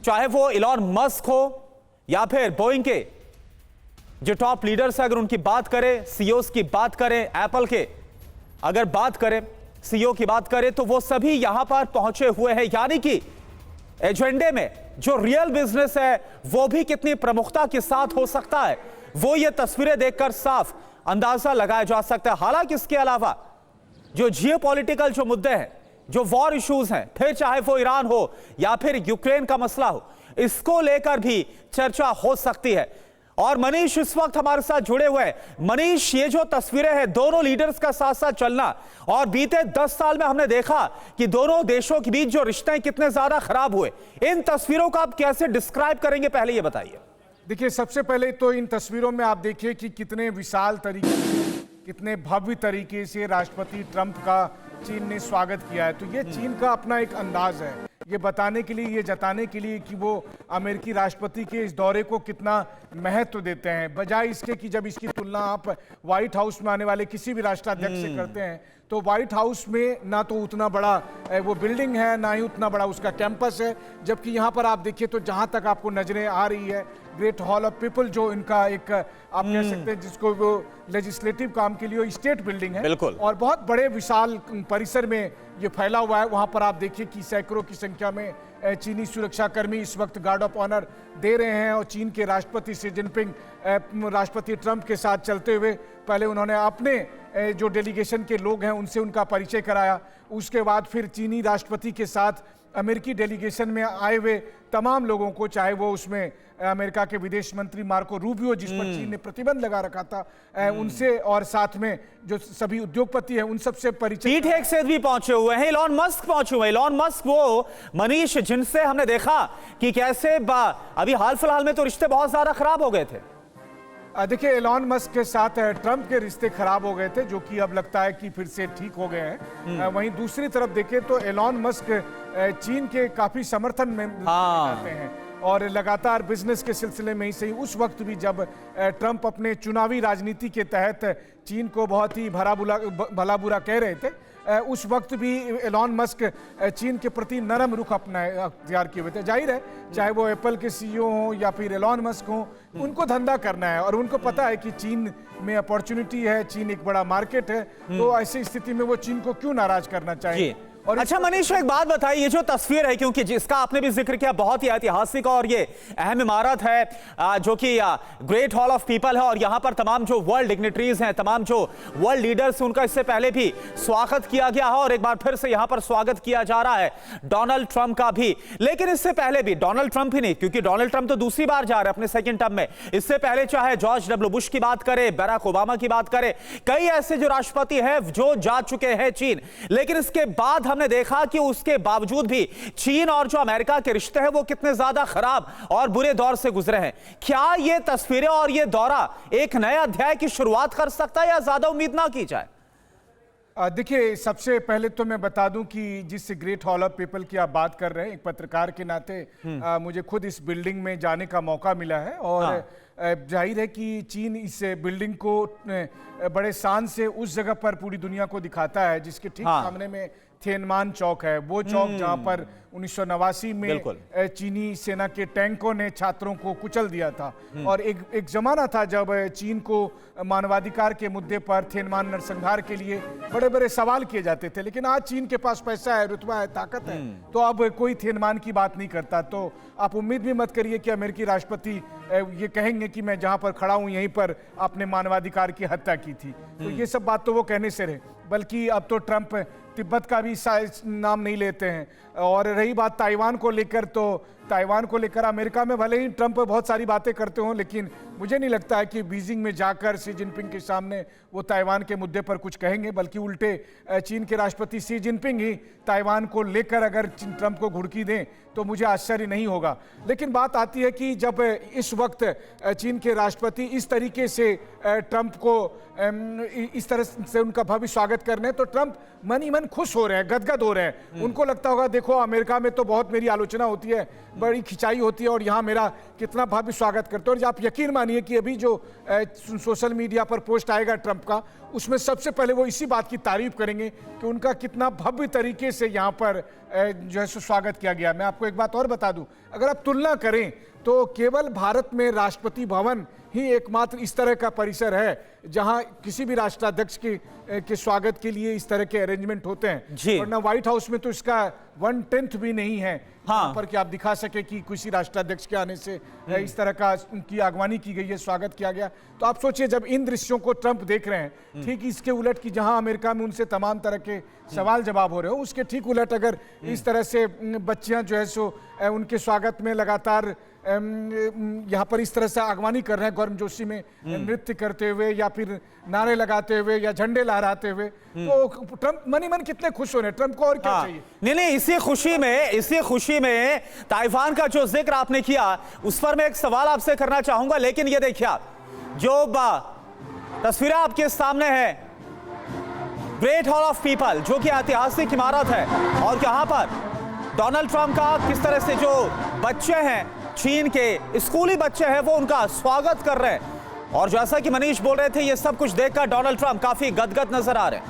चाहे वो Elon Musk हो या फिर बोइंग के जो टॉप लीडर्स है, अगर उनकी बात करें, सीईओस की बात करें, एप्पल के अगर बात करें, सीईओ की बात करें, तो वो सभी यहां पर पहुंचे हुए हैं। यानी कि एजेंडे में जो रियल बिजनेस है वो भी कितनी प्रमुखता के साथ हो सकता है, वो ये तस्वीरें देखकर साफ अंदाजा लगाया जा सकता है। हालांकि इसके अलावा जो जियोपॉलिटिकल जो मुद्दे हैं, जो वॉर इश्यूज हैं, फिर चाहे वो ईरान हो या फिर यूक्रेन का मसला हो, इसको लेकर भी चर्चा हो सकती है। और मनीष इस वक्त हमारे साथ जुड़े हुए हैं। मनीष, ये जो तस्वीरें हैं दोनों लीडर्स का साथ साथ चलना, और बीते 10 साल में हमने देखा कि दोनों देशों के बीच जो रिश्ते हैं कितने ज्यादा खराब हुए, इन तस्वीरों को आप कैसे डिस्क्राइब करेंगे, पहले ये बताइए। देखिए, सबसे पहले तो इन तस्वीरों में आप देखिए कि कितने विशाल तरीके, कितने भव्य तरीके से राष्ट्रपति ट्रंप का चीन ने स्वागत किया है। तो ये चीन का अपना एक अंदाज है, ये बताने के लिए, ये जताने के लिए कि वो अमेरिकी राष्ट्रपति के इस दौरे को कितना महत्व देते हैं, बजाय इसके कि जब इसकी तुलना आप व्हाइट हाउस में आने वाले किसी भी राष्ट्राध्यक्ष से करते हैं, तो व्हाइट हाउस में ना तो उतना बड़ा वो बिल्डिंग है, ना ही उतना बड़ा उसका कैंपस है, जबकि यहाँ पर आप देखिए तो जहाँ तक आपको नजरें आ रही है, ग्रेट हॉल ऑफ पीपल जो इनका एक आप कह सकते हैं जिसको वो लेजिस्लेटिव काम के लिए स्टेट बिल्डिंग है, बिल्कुल, और बहुत बड़े विशाल परिसर में ये फैला हुआ है। वहां पर आप देखिए कि सैकड़ों की संख्या में चीनी सुरक्षाकर्मी इस वक्त गार्ड ऑफ ऑनर दे रहे हैं, और चीन के राष्ट्रपति शी जिनपिंग राष्ट्रपति ट्रंप के साथ चलते हुए पहले उन्होंने अपने जो डेलीगेशन के लोग हैं उनसे उनका परिचय कराया। उसके बाद फिर चीनी राष्ट्रपति के साथ अमेरिकी डेलीगेशन में आए हुए तमाम लोगों को, चाहे वो उसमें अमेरिका के विदेश मंत्री मार्को रूबियो जिस पर चीन ने प्रतिबंध लगा रखा था, उनसे, और साथ में जो सभी उद्योगपति हैं उन सबसे परिचय। पीट हेगसेथ भी पहुंचे हुए हैं, इलॉन मस्क पहुंचे हुए हैं। इलॉन मस्क वो मनीष जिनसे हमने देखा कि कैसे अभी हाल फिलहाल में तो रिश्ते बहुत ज्यादा खराब हो गए थे। देखिए, एलॉन मस्क के साथ ट्रंप के रिश्ते खराब हो गए थे, जो कि अब लगता है कि फिर से ठीक हो गए हैं। वहीं दूसरी तरफ देखें तो एलॉन मस्क चीन के काफी समर्थन में आते हैं, और लगातार बिजनेस के सिलसिले में ही सही, उस वक्त भी जब ट्रंप अपने चुनावी राजनीति के तहत चीन को बहुत ही भला बुरा कह रहे थे, उस वक्त भी एलॉन मस्क चीन के प्रति नरम रुख अपना अख्तियार किए हुए थे। जाहिर है, चाहे वो एप्पल के सीईओ हों या फिर एलॉन मस्क हों, उनको धंधा करना है और उनको पता है कि चीन में अपॉर्चुनिटी है, चीन एक बड़ा मार्केट है, तो ऐसी स्थिति में वो चीन को क्यों नाराज करना चाहिए। और अच्छा मनीष, एक बात बताइए, ये जो तस्वीर है, क्योंकि जिसका आपने भी जिक्र किया, बहुत ही ऐतिहासिक और ये अहम इमारत है जो कि ग्रेट हॉल ऑफ पीपल है, और यहाँ पर तमाम जो वर्ल्ड डिग्निटरीज हैं, तमाम जो वर्ल्ड लीडर्स, उनका इससे पहले भी स्वागत किया गया है, और एक बार फिर से यहाँ पर स्वागत किया जा रहा है डोनाल्ड ट्रंप का भी। लेकिन इससे पहले भी डोनाल्ड ट्रंप ही नहीं, क्योंकि डोनाल्ड ट्रंप तो दूसरी बार जा रहे हैं अपने सेकेंड टर्म में, इससे पहले चाहे जॉर्ज डब्ल्यू बुश की बात करें, बराक ओबामा की बात करें, कई ऐसे जो राष्ट्रपति हैं जो जा चुके हैं चीन। लेकिन इसके बाद हमने देखा कि उसके बावजूद भी चीन और जो अमेरिका के रिश्ते हैं वो कितने ज्यादा खराब और बुरे दौर से गुजरे हैं। क्या ये तस्वीरें और ये दौरा एक नए अध्याय की शुरुआत कर सकता है, या ज्यादा उम्मीद ना की जाए? देखिए, सबसे पहले तो मैं बता दूं कि जिस ग्रेट हॉल ऑफ पीपल की आप बात कर रहे हैं, एक पत्रकार के नाते मुझे खुद इस बिल्डिंग में जाने का मौका मिला है, और जाहिर है कि चीन इस बिल्डिंग को बड़े शान से उस जगह पर पूरी दुनिया को दिखाता है जिसके ठीक सामने में थिएनमान चौक है, वो चौक जहां पर 1989 में चीनी सेना के टैंकों ने छात्रों को कुचल दिया था, और एक जमाना था जब चीन को मानवाधिकार के मुद्दे पर थिएनमान नरसंहार के लिए बड़े बड़े सवाल किए जाते थे। लेकिन आज चीन के पास पैसा है, रुतबा है, ताकत है, तो अब कोई थिएनमान की बात नहीं करता। तो आप उम्मीद भी मत करिए कि अमेरिकी राष्ट्रपति ये कहेंगे कि मैं जहां पर खड़ा हूं यहीं पर आपने मानवाधिकार की हत्या की थी। तो ये सब बात तो वो कहने से रहे, बल्कि अब तो ट्रंप तिब्बत का भी नाम नहीं लेते हैं। और रही बात ताइवान को लेकर, तो ताइवान को लेकर अमेरिका में भले ही ट्रंप बहुत सारी बातें करते हों, लेकिन मुझे नहीं लगता है कि बीजिंग में जाकर शी जिनपिंग के सामने वो ताइवान के मुद्दे पर कुछ कहेंगे, बल्कि उल्टे चीन के राष्ट्रपति शी जिनपिंग ही ताइवान को लेकर अगर ट्रंप को घुड़की दें तो मुझे आश्चर्य नहीं होगा। लेकिन बात आती है कि जब इस वक्त चीन के राष्ट्रपति इस तरीके से ट्रंप को इस तरह से उनका भव्य स्वागत कर रहे हैं, तो ट्रंप मन ही मन खुश हो रहे हैं, गदगद हो रहे हैं। उनको लगता होगा देखो देखो अमेरिका में तो बहुत मेरी आलोचना होती है, बड़ी खिंचाई होती है, और यहाँ मेरा कितना भव्य स्वागत करते हैं। और आप यकीन मानिए कि अभी जो सोशल मीडिया पर पोस्ट आएगा ट्रंप का, उसमें सबसे पहले वो इसी बात की तारीफ करेंगे कि उनका कितना भव्य तरीके से यहाँ पर जो है सो स्वागत किया गया। मैं आपको एक बात और बता दूं, अगर आप तुलना करें तो केवल भारत में राष्ट्रपति भवन ही एकमात्र इस तरह का परिसर है जहां किसी भी राष्ट्राध्यक्ष के स्वागत के लिए इस तरह के अरेंजमेंट होते हैं। वरना व्हाइट हाउस में तो इसका 1/10 भी नहीं है। हाँ। पर कि आप दिखा सके कि किसी राष्ट्राध्यक्ष के आने से इस तरह का उनकी आगवानी की गई है, स्वागत किया गया। तो आप सोचिए जब इन दृश्यों को ट्रंप देख रहे हैं, ठीक इसके उलट कि जहां अमेरिका में उनसे तमाम तरह के सवाल जवाब हो रहे हो, उसके ठीक उलट अगर इस तरह से बच्चियां जो है सो उनके स्वागत में लगातार यहाँ पर इस तरह से आगवानी कर रहे हैं, गर्मजोशी में नृत्य करते हुए या फिर नारे लगाते हुए या झंडे लहराते हुए, तो ट्रंप मन ही मन कितने खुश हो रहे हैं। ट्रंप को और क्या चाहिए? नहीं, इसी खुशी में ताइवान का जो जिक्र आपने किया, उस पर मैं एक सवाल आपसे करना चाहूंगा। लेकिन ये देखिए आप, जो तस्वीरें आपके सामने है, ग्रेट हॉल ऑफ पीपल, जो कि ऐतिहासिक इमारत है, और यहाँ पर डोनाल्ड ट्रंप का किस तरह से जो बच्चे हैं, चीन के स्कूली बच्चे हैं, वो उनका स्वागत कर रहे हैं। और जैसा कि मनीष बोल रहे थे, ये सब कुछ देखकर डोनाल्ड ट्रंप काफी गदगद नजर आ रहे हैं।